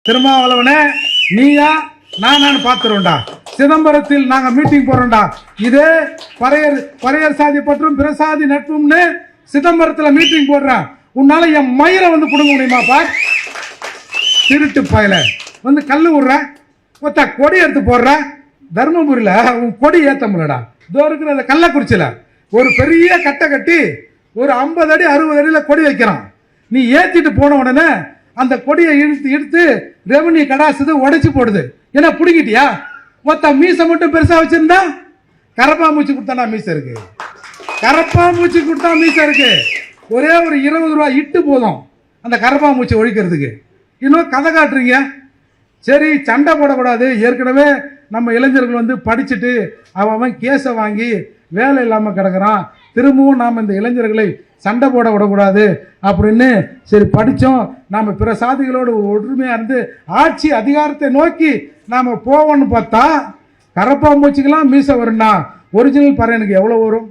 திருமாவளவனே நீயா நான் பார்த்துருவோம்டா. சிதம்பரத்தில் நாங்க மீட்டிங் போறோம்டா. இதே பறையர் சாதி பற்றும் பிரசாதி நட்பும்னு சிதம்பரத்தில் மீட்டிங் போடுறேன். உன்னால என் மயிரை வந்து கொடுக்க முடியுமாப்பா? திருட்டு பயல வந்து கல்லு விடுற, ஒத்த கொடி எடுத்து போடுற. தர்மபுரியில உன் கொடி ஏத்த முடியலடா. இதோ இருக்கிற அந்த கள்ளக்குறிச்சியில ஒரு பெரிய கட்டை கட்டி ஒரு 50 அடி 60 அடியில கொடி வைக்கிறான். நீ ஏத்திட்டு போன உடனே அந்த கொடியை இழுத்து ரெவன்யூ கடாசுது, உடைச்சு போடுது. என்ன பிடிக்கிட்டியா? மொத்த மீசை மட்டும் பெருசா வச்சிருந்தா கரப்பா மூச்சு கொடுத்தா மீசை இருக்கு. கரப்பா மூச்சு கொடுத்தா மீசை இருக்கு. ஒரே ஒரு 20 ரூபாய் இட்டு போதும் அந்த கரப்பா மூச்சு ஒழிக்கிறதுக்கு. இன்னும் கதை காட்டுறீங்க. சரி, சண்டை போடக்கூடாது. ஏற்கனவே நம்ம இளைஞர்கள் வந்து படிச்சுட்டு அவன் கேஸை வாங்கி வேலை இல்லாமல் கிடக்கிறான். திரும்பவும் நாம் இந்த இளைஞர்களை சண்டை போட விடக்கூடாது அப்படின்னு சரி படித்தோம். நாம் பிற சாதிகளோடு ஒற்றுமையாக இருந்து ஆட்சி அதிகாரத்தை நோக்கி நாம் போவோம்னு பார்த்தா கரப்பாம்பூச்சிக்கெல்லாம் மீசை வரும்னா ஒரிஜினல் பறையனுக்கு எவ்வளோ வரும்?